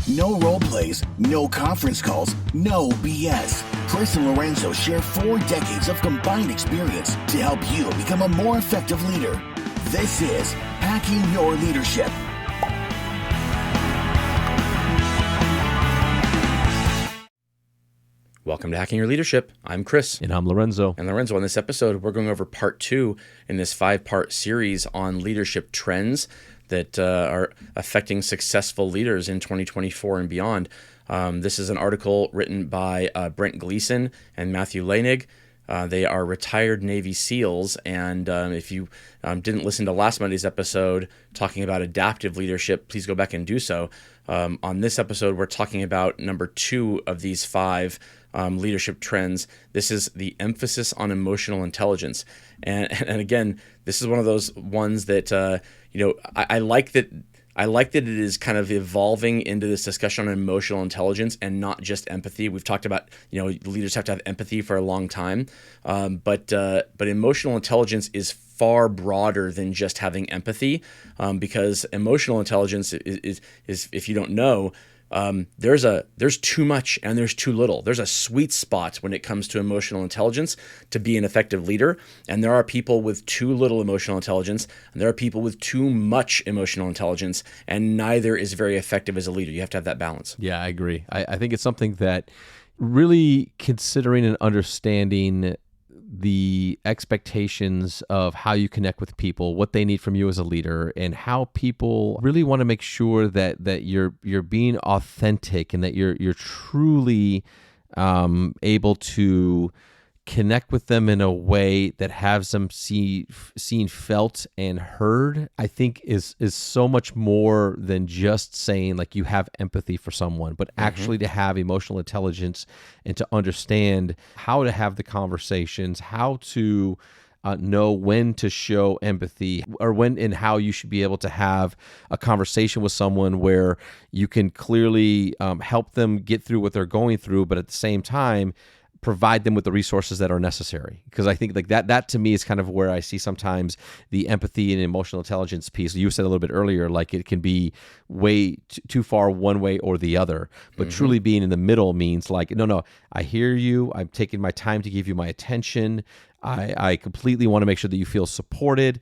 No role plays, no conference calls, no BS. Chris and Lorenzo share 4 decades of combined experience to help you become a more effective leader. This is Hacking Your Leadership. Welcome to Hacking Your Leadership. I'm Chris. And I'm Lorenzo. And Lorenzo, on this episode, we're going over part 2 in this 5-part series on leadership trends that are affecting successful leaders in 2024 and beyond. This is an article written by Brent Gleason and Matthew Leinig. They are retired Navy SEALs, and if you didn't listen to last Monday's episode talking about adaptive leadership, please go back and do so. On this episode, we're talking about number 2 of these 5 leadership trends. This is the emphasis on emotional intelligence, and again, this is one of those ones that I like that. I like that it is kind of evolving into this discussion on emotional intelligence and not just empathy. We've talked about, leaders have to have empathy for a long time, but emotional intelligence is far broader than just having empathy, because emotional intelligence is if you don't know, there's too much and there's too little. There's a sweet spot when it comes to emotional intelligence to be an effective leader. And there are people with too little emotional intelligence, and there are people with too much emotional intelligence, and neither is very effective as a leader. You have to have that balance. Yeah, I agree. I think it's something that really considering and understanding the expectations of how you connect with people, what they need from you as a leader, and how people really want to make sure that you're being authentic and that you're truly able to connect with them in a way that has them seen, felt, and heard, I think is so much more than just saying like you have empathy for someone, but actually to have emotional intelligence and to understand how to have the conversations, how to know when to show empathy, or when and how you should be able to have a conversation with someone where you can clearly help them get through what they're going through, but at the same time provide them with the resources that are necessary. Because I think like that to me is kind of where I see sometimes the empathy and emotional intelligence piece. You said a little bit earlier, like it can be way too far one way or the other, but truly being in the middle means like, no, I hear you. I'm taking my time to give you my attention. I completely want to make sure that you feel supported.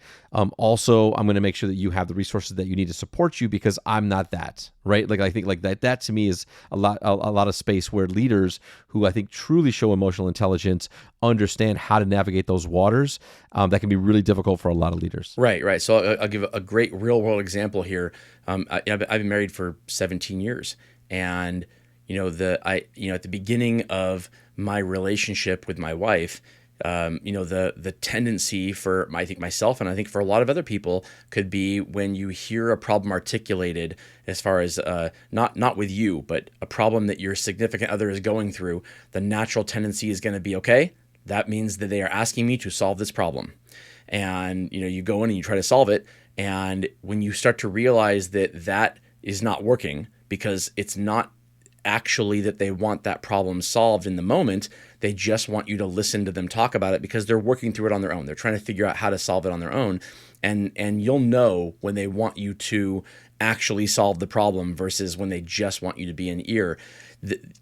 Also, I'm going to make sure that you have the resources that you need to support you, because I'm not that, right? Like I think like that to me is a lot of space where leaders who I think truly show emotional intelligence understand how to navigate those waters. That can be really difficult for a lot of leaders. Right. So I'll give a great real world example here. I've been married for 17 years, and at the beginning of my relationship with my wife, the tendency for I think myself, and I think for a lot of other people, could be when you hear a problem articulated as far as not with you, but a problem that your significant other is going through, the natural tendency is going to be, okay, that means that they are asking me to solve this problem. And you go in and you try to solve it, and when you start to realize that is not working, because it's not actually that they want that problem solved in the moment. They just want you to listen to them talk about it because they're working through it on their own. They're trying to figure out how to solve it on their own. And you'll know when they want you to actually solve the problem versus when they just want you to be an ear.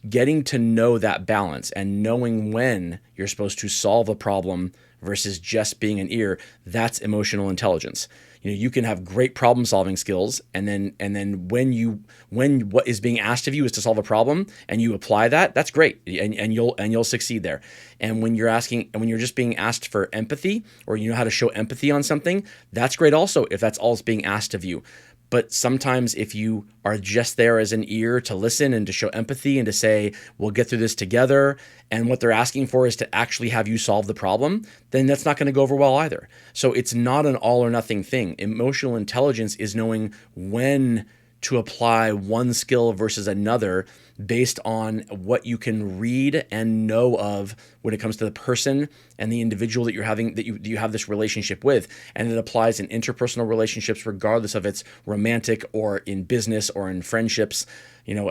Getting to know that balance and knowing when you're supposed to solve a problem versus just being an ear, that's emotional intelligence. You can have great problem solving skills, and then when what is being asked of you is to solve a problem and you apply that, that's great, and you'll succeed there. And when you're just being asked for empathy, or you know how to show empathy on something, that's great also if that's all that's being asked of you. But sometimes if you are just there as an ear to listen and to show empathy and to say, we'll get through this together, and what they're asking for is to actually have you solve the problem, then that's not going to go over well either. So it's not an all or nothing thing. Emotional intelligence is knowing when to apply one skill versus another based on what you can read and know of when it comes to the person and the individual that you're having, that you have this relationship with. And it applies in interpersonal relationships, regardless of it's romantic or in business or in friendships.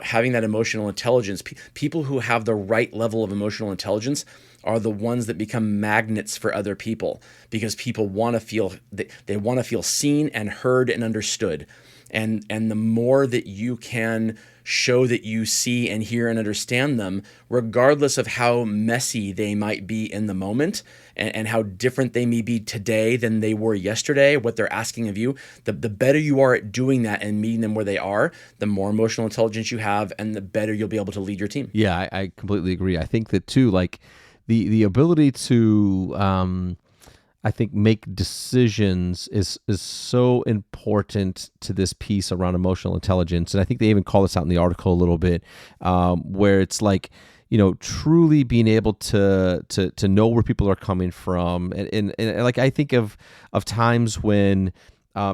Having that emotional intelligence, people who have the right level of emotional intelligence are the ones that become magnets for other people, because people want to feel, they want to feel seen and heard and understood. And the more that you can show that you see and hear and understand them, regardless of how messy they might be in the moment and how different they may be today than they were yesterday, what they're asking of you. The better you are at doing that and meeting them where they are, the more emotional intelligence you have, and the better you'll be able to lead your team. Yeah, I completely agree. I think that too, like the ability to I think make decisions is so important to this piece around emotional intelligence. And I think they even call this out in the article a little bit, where it's like, truly being able to know where people are coming from. And like, I think of times when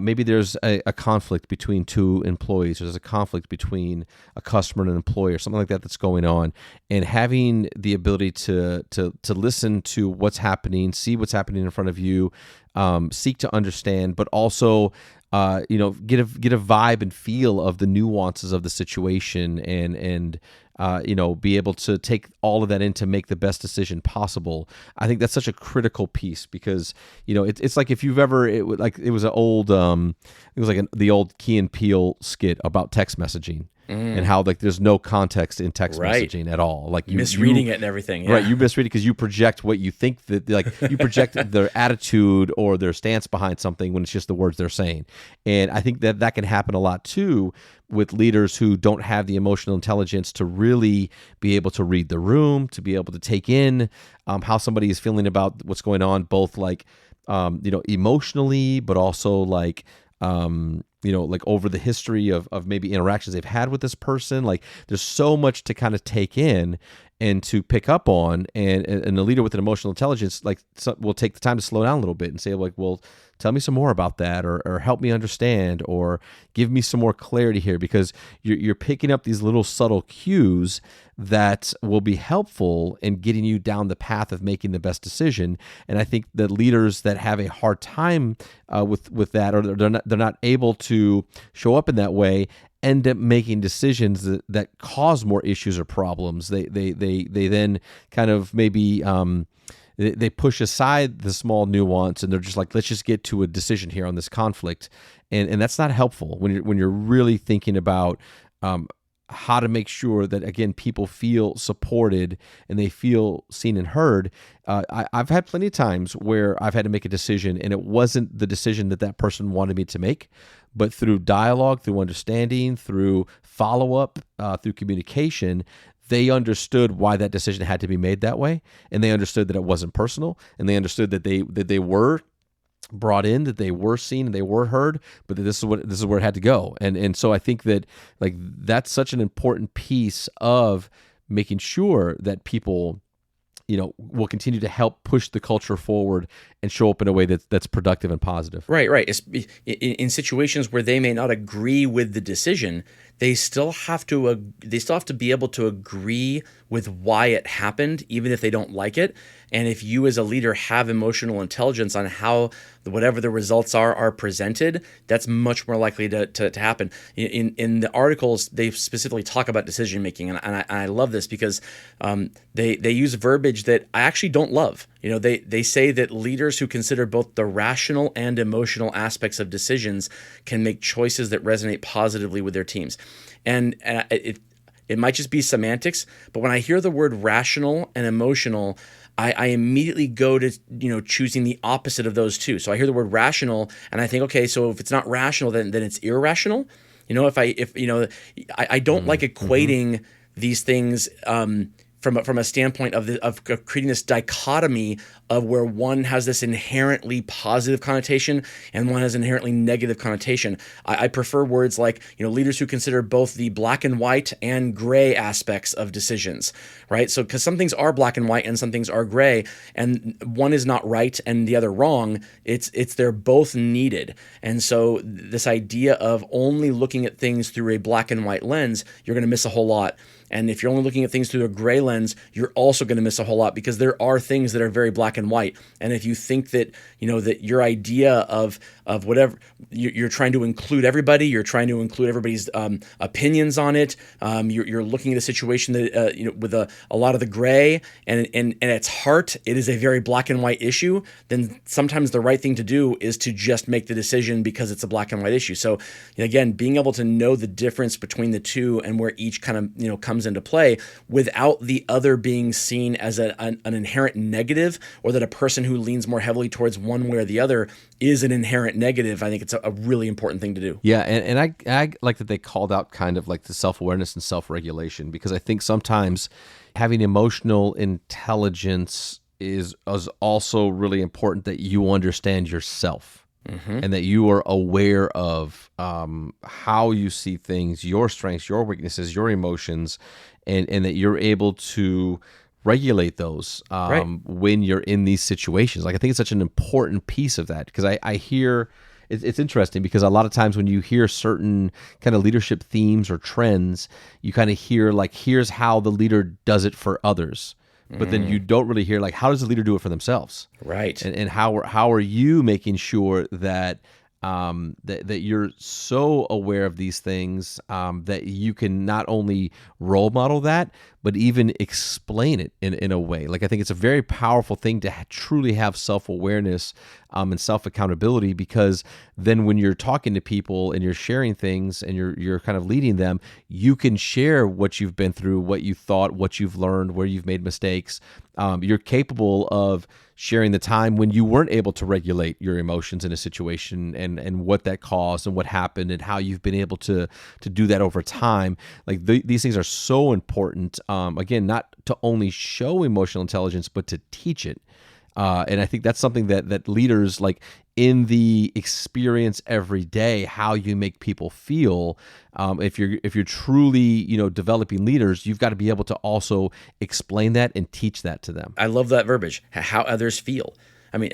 maybe there's a conflict between two employees, or there's a conflict between a customer and an employee, or something like that that's going on, and having the ability to listen to what's happening, see what's happening in front of you, seek to understand, but also get a vibe and feel of the nuances of the situation, and be able to take all of that in to make the best decision possible. I think that's such a critical piece, because it's like, if you've ever, it was the old Key and Peele skit about text messaging. And how, like, there's no context in text messaging at all. Like, you misreading it and everything. Yeah. Right, you misread it because you project what you think, that, like, you project their attitude or their stance behind something when it's just the words they're saying. And I think that can happen a lot too with leaders who don't have the emotional intelligence to really be able to read the room, to be able to take in how somebody is feeling about what's going on, both like emotionally, but also like like over the history of maybe interactions they've had with this person. Like, there's so much to kind of take in and to pick up on, and a leader with an emotional intelligence will take the time to slow down a little bit and say, like, well, tell me some more about that, or help me understand, or give me some more clarity here, because you're picking up these little subtle cues that will be helpful in getting you down the path of making the best decision. And I think that leaders that have a hard time with that, or they're not able to show up in that way, end up making decisions that cause more issues or problems. They then kind of maybe they push aside the small nuance, and they're just like, let's just get to a decision here on this conflict, and that's not helpful when you're really thinking about how to make sure that, again, people feel supported and they feel seen and heard. I've had plenty of times where I've had to make a decision, and it wasn't the decision that person wanted me to make, but through dialogue, through understanding, through follow-up, through communication, they understood why that decision had to be made that way, and they understood that it wasn't personal, and they understood that they were brought in, that they were seen and they were heard, but that this is where it had to go. And so I think that, like, that's such an important piece of making sure that people will continue to help push the culture forward and show up in a way that's productive and positive. Right. In situations where they may not agree with the decision, they still have to be able to agree with why it happened, even if they don't like it. And if you as a leader have emotional intelligence on how whatever the results are presented, that's much more likely to happen. In the articles, they specifically talk about decision making, and I love this because they use verbiage that I actually don't love. They say that leaders who consider both the rational and emotional aspects of decisions can make choices that resonate positively with their teams. And it might just be semantics, but when I hear the word rational and emotional, I immediately go to choosing the opposite of those two. So I hear the word rational, and I think, okay, so if it's not rational, then it's irrational. I don't like equating these things from a standpoint of creating this dichotomy of where one has this inherently positive connotation and one has inherently negative connotation. I prefer words like, leaders who consider both the black and white and gray aspects of decisions, right? So, because some things are black and white and some things are gray, and one is not right and the other wrong. It's they're both needed. And so this idea of only looking at things through a black and white lens, you're going to miss a whole lot. And if you're only looking at things through a gray lens, you're also going to miss a whole lot, because there are things that are very black and white. And if you think that, that your idea of whatever, you're trying to include everybody, you're trying to include everybody's opinions on it, you're looking at a situation that, with a lot of the gray, and at its heart, it is a very black and white issue, then sometimes the right thing to do is to just make the decision because it's a black and white issue. So again, being able to know the difference between the two and where each kind of, comes into play, without the other being seen as an inherent negative, or that a person who leans more heavily towards one way or the other is an inherent negative. I think it's a really important thing to do. Yeah, and I like that they called out kind of like the self-awareness and self-regulation, because I think sometimes having emotional intelligence is also really important, that you understand yourself. And that you are aware of how you see things, your strengths, your weaknesses, your emotions, and that you're able to regulate those when you're in these situations. Like, I think it's such an important piece of that, because I hear it's interesting, because a lot of times when you hear certain kind of leadership themes or trends, you kind of hear like, here's how the leader does it for others. But then you don't really hear, like, how does the leader do it for themselves? Right. And how are you making sure that that you're so aware of these things that you can not only role model that, but even explain it in a way. Like, I think it's a very powerful thing to truly have self-awareness and self-accountability, because then when you're talking to people and you're sharing things and you're kind of leading them, you can share what you've been through, what you thought, what you've learned, where you've made mistakes. You're capable of sharing the time when you weren't able to regulate your emotions in a situation, and what that caused and what happened, and how you've been able to do that over time. Like, these things are so important. Again, not to only show emotional intelligence, but to teach it. And I think that's something that leaders, like, in the experience every day, how you make people feel. If you're truly, developing leaders, you've got to be able to also explain that and teach that to them. I love that verbiage, how others feel. I mean,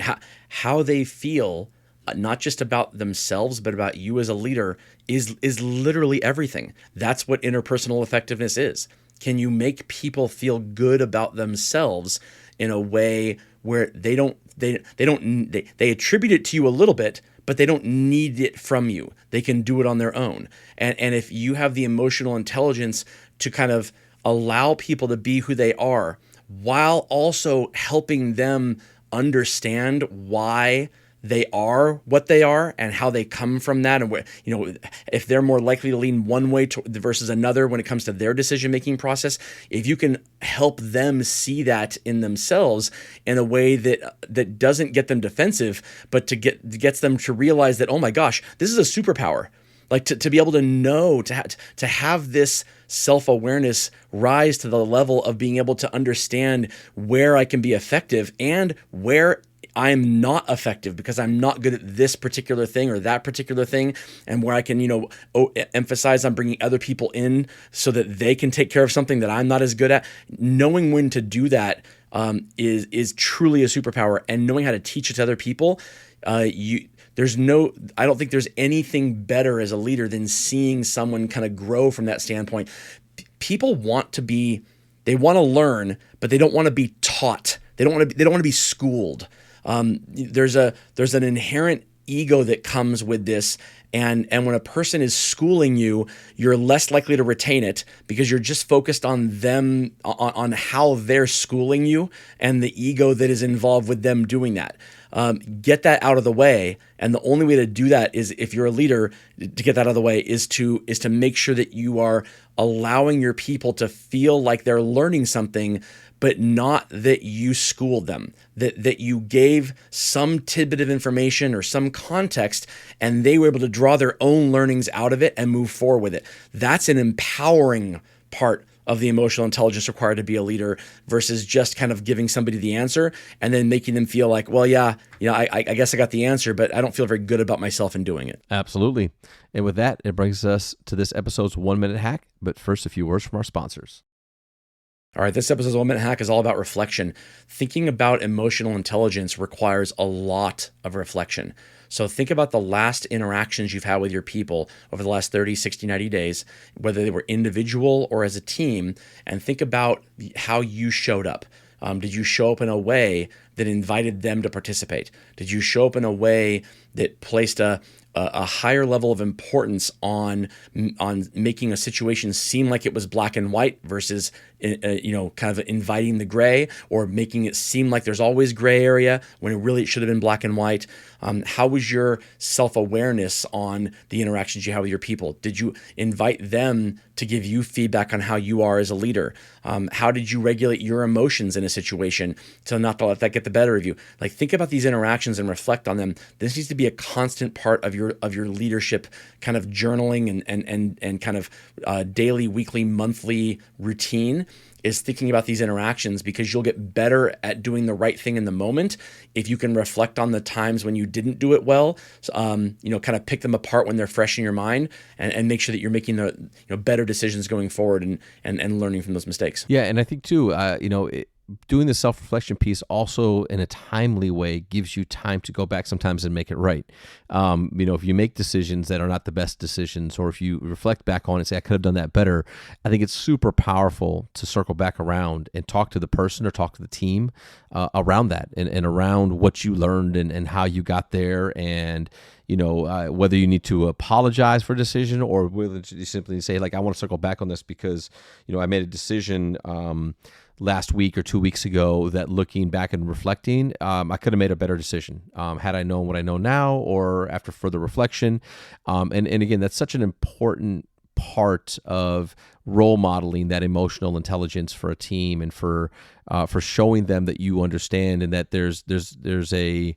how they feel, not just about themselves, but about you as a leader, is literally everything. That's what interpersonal effectiveness is. Can you make people feel good about themselves in a way where they attribute it to you a little bit, but they don't need it from you. They can do it on their own. And if you have the emotional intelligence to kind of allow people to be who they are, while also helping them understand why they are what they are and how they come from that, and if they're more likely to lean one way versus another when it comes to their decision-making process, if you can help them see that in themselves in a way that doesn't get them defensive, but gets them to realize that, oh my gosh, this is a superpower. Like, to be able to know, to have this self-awareness rise to the level of being able to understand where I can be effective and where I'm not effective because I'm not good at this particular thing or that particular thing, and where I can, emphasize on bringing other people in so that they can take care of something that I'm not as good at. Knowing when to do that is truly a superpower, and knowing how to teach it to other people. I don't think there's anything better as a leader than seeing someone kind of grow from that standpoint. People want to learn, but they don't want to be taught. They don't want to be schooled. There's an inherent ego that comes with this, and when a person is schooling you, you're less likely to retain it because you're just focused on them, on how they're schooling you, and the ego that is involved with them doing that. Get that out of the way, and the only way to do that is, if you're a leader, to get that out of the way is to make sure that you are allowing your people to feel like they're learning something, but not that you schooled them, that you gave some tidbit of information or some context, and they were able to draw their own learnings out of it and move forward with it. That's an empowering part of the emotional intelligence required to be a leader, versus just kind of giving somebody the answer and then making them feel like, well, I guess I got the answer, but I don't feel very good about myself in doing it. Absolutely. And with that, it brings us to this episode's 1-minute hack. But first, a few words from our sponsors. All right, this episode's 1-minute hack is all about reflection. Thinking about emotional intelligence requires a lot of reflection. So think about the last interactions you've had with your people over the last 30, 60, 90 days, whether they were individual or as a team, and think about how you showed up. Did you show up in a way that invited them to participate? Did you show up in a way that placed a higher level of importance on making a situation seem like it was black and white versus kind of inviting the gray, or making it seem like there's always gray area when it should have been black and white? How was your self-awareness on the interactions you have with your people? Did you invite them to give you feedback on how you are as a leader? How did you regulate your emotions in a situation to not to let that get the better of you? Like, think about these interactions and reflect on them. This needs to be a constant part of your leadership kind of journaling and kind of daily, weekly, monthly routine, is thinking about these interactions, because you'll get better at doing the right thing in the moment if you can reflect on the times when you didn't do it well. Kind of pick them apart when they're fresh in your mind, and make sure that you're making the better decisions going forward and learning from those mistakes. Yeah, and I think too, doing the self-reflection piece also in a timely way gives you time to go back sometimes and make it right. If you make decisions that are not the best decisions, or if you reflect back on it and say, I could have done that better, I think it's super powerful to circle back around and talk to the person or talk to the team around that and around what you learned and how you got there, and whether you need to apologize for a decision, or whether you simply say, like, I want to circle back on this because, I made a decision last week or 2 weeks ago that, looking back and reflecting, I could have made a better decision had I known what I know now, or after further reflection. And again, that's such an important part of role modeling that emotional intelligence for a team, and for showing them that you understand, and that there's a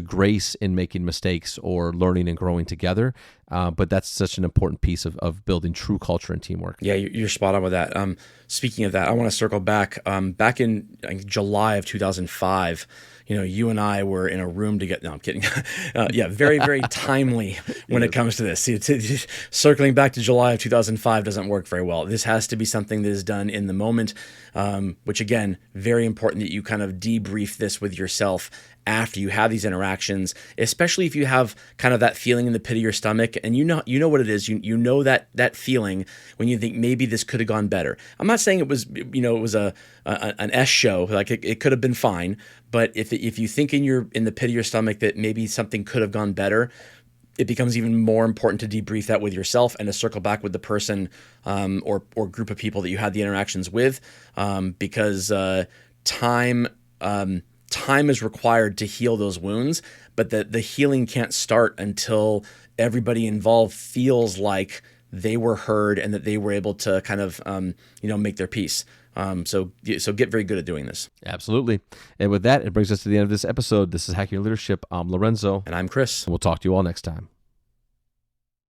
grace in making mistakes or learning and growing together. But that's such an important piece of building true culture and teamwork. Yeah, you're spot on with that. Speaking of that, I want to circle back. Back in July of 2005, you and I were in a room together. No, I'm kidding. Very, very timely when it comes to this. Circling back to July of 2005 doesn't work very well. This has to be something that is done in the moment, which, again, very important that you kind of debrief this with yourself after you have these interactions, especially if you have kind of that feeling in the pit of your stomach, and you know what it is. You know that feeling when you think maybe this could have gone better. I'm not saying it was an S show, like it could have been fine, but if you think in the pit of your stomach that maybe something could have gone better, it becomes even more important to debrief that with yourself and to circle back with the person or group of people that you had the interactions with, because time is required to heal those wounds, but the healing can't start until everybody involved feels like they were heard and that they were able to kind of make their peace. So get very good at doing this. Absolutely. And with that, it brings us to the end of this episode. This is Hacking Your Leadership. I'm Lorenzo. And I'm Chris. We'll talk to you all next time.